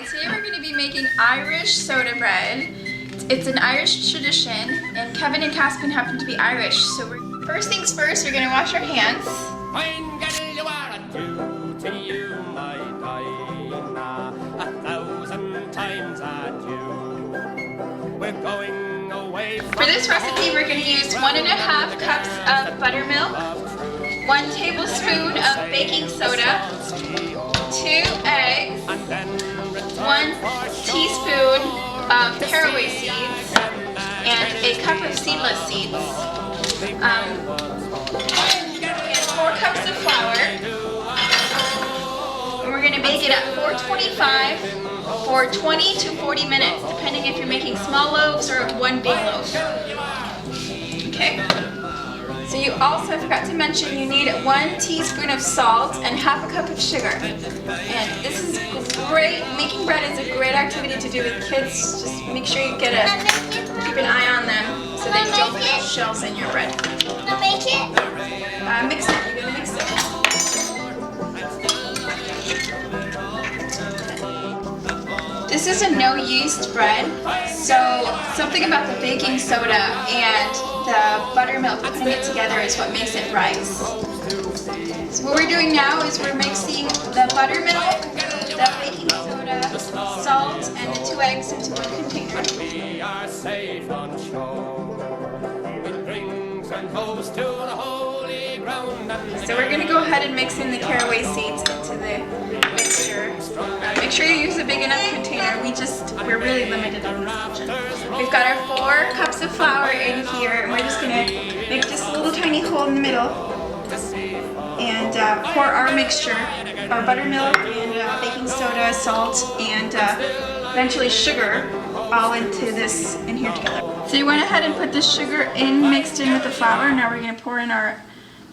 Today we're going to be making Irish soda bread. It's an Irish tradition, and Kevin and Caspian happen to be Irish, so first things first, we're going to wash our hands. Fine girl you are, and due to you my Dinah, 1,000 times adieu. We're going away from For this recipe, we're going to use 1½ cups of buttermilk, 1 tablespoon of baking soda, 2 eggs, 1 teaspoon of caraway seeds, and a cup of seedless seeds. And 4 cups of flour. And we're going to bake it at 425 for 20 to 40 minutes, depending if you're making small loaves or one big loaf. Okay. So you also forgot to mention you need 1 teaspoon of salt and ½ cup of sugar. And this is great. Making bread is a great activity to do with kids. Just make sure you keep an eye on them so they don't get shells in your bread. I'll make it. Mix it. You're gonna mix it. This is a no yeast bread, so something about the baking soda and the buttermilk putting it together is what makes it rise. So what we're doing now is we're mixing the buttermilk, the baking soda, salt, and the 2 eggs into one container. we are safe on shore. It brings and goes to the holy ground. So we're going to go ahead and mix in the caraway seeds into the mixture. Make sure you use a big enough container. We're really limited on this option. We've got our 4 cups of flour in here, and we're just going to make this little tiny hole in the middle and pour our mixture, our buttermilk and baking soda, salt, and eventually sugar all into this in here together. So you went ahead and put the sugar in, mixed in with the flour. Now we're going to pour in our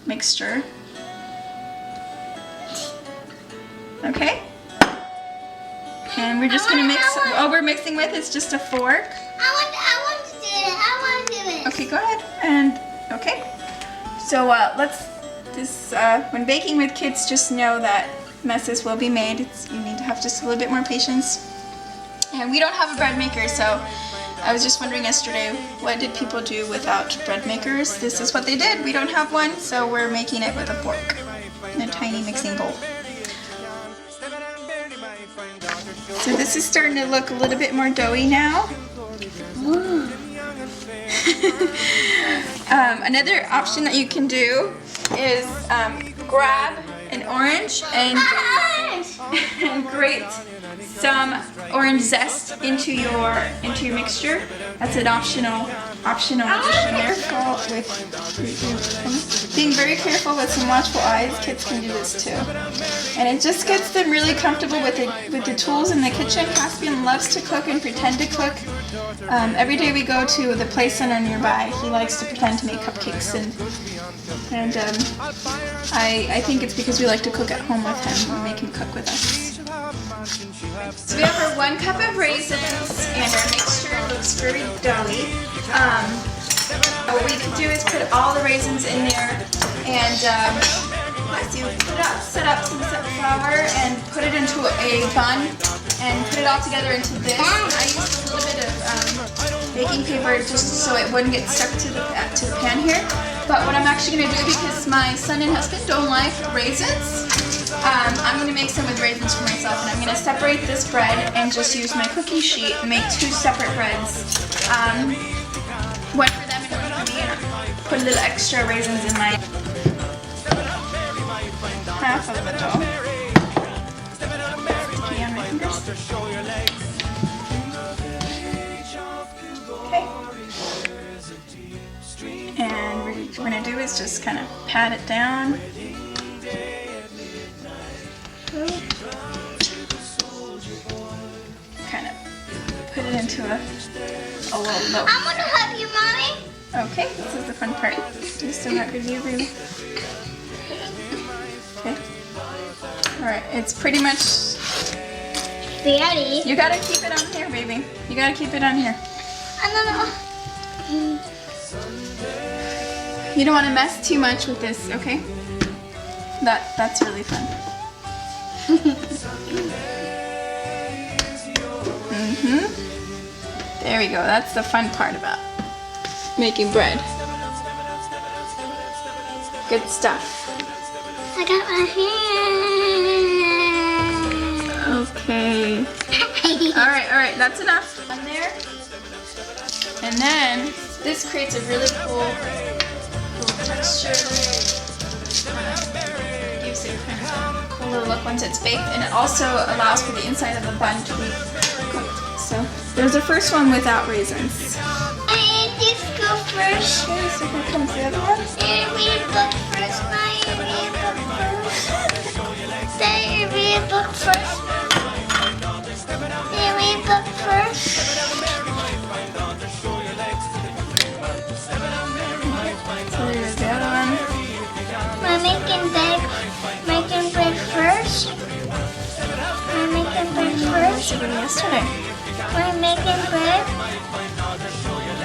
mixture. Okay? And we're just going to mix. All we're mixing with is just a fork. I want to do it. I want to do it. Okay, go ahead. And okay. So when baking with kids, just know that messes will be made. You need to have just a little bit more patience. And we don't have a bread maker, so I was just wondering yesterday, what did people do without bread makers? This is what they did. We don't have one, so we're making it with a fork in a tiny mixing bowl. So this is starting to look a little bit more doughy now. Another option that you can do is grab an orange and grate some orange zest into your mixture. That's an optional addition there. Being very careful with some watchful eyes. Kids can do this too, and it just gets them really comfortable with the tools in the kitchen. Caspian loves to cook and pretend to cook. Every day we go to the play center nearby, he likes to pretend to make cupcakes, and I think it's because we like to cook at home with him and make him cook with us. So we have our 1 cup of raisins, and our mixture looks very doughy. What we could do is put all the raisins in there and set up some flour and put it into a bun and put it all together into this. I used a little bit of baking paper just so it wouldn't get stuck to the pan here. But what I'm actually going to do, because my son and husband don't like raisins, I'm going to make some with raisins for myself, and I'm going to separate this bread and just use my cookie sheet and make 2 separate breads. One for them and one for me, and I'll put a little extra raisins in my half of the dough. Sticky on my fingers. Okay. And what we're going to do is just kind of pat it down. Kind of put it into a little loaf. I want to help you, Mommy. Okay, this is the fun part. You still not good, you baby. Okay. Alright, it's pretty much Ready? You gotta keep it on here, baby. You gotta keep it on here. I don't know. You don't want to mess too much with this, okay? That's really fun. There we go. That's the fun part about making bread. Good stuff. I got my hand. Okay. All right. That's enough. On there. And then this creates a really cool texture. Gives it kind of a cool little look once it's baked, and it also allows for the inside of the bun to be cooked. So there's the first one without raisins. I just go first. Okay, so here comes the other one. Read a book first, Maya. Read a book first. Say read a book first. Read a book first. So there's the other one. I'm making bread first. I'm making bread first. What did yesterday? I'm making bread.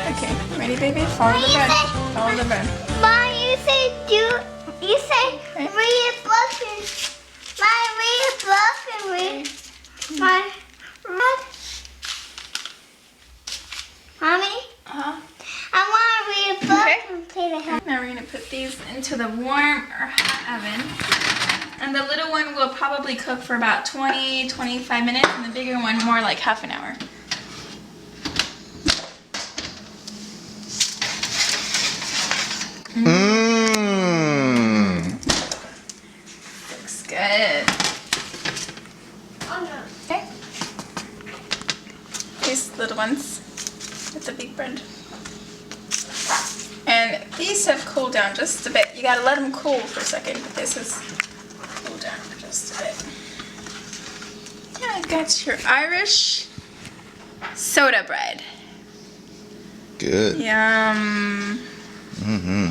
Okay, ready, baby? Follow the bread. Follow the bread. Mom, you say Okay. read a book and read a book and read my bread. Mommy, I want to read a book Okay. and play the house. Now we're gonna put these into the warm or hot oven. And the little one will probably cook for about 20-25 minutes, and the bigger one more like half an hour. Looks good. Okay. These little ones with the big bread. And these have cooled down just a bit. You gotta let them cool for a second, but this has cooled down just a bit. Yeah, I've got your Irish soda bread. Good. Yum. Mm-hmm.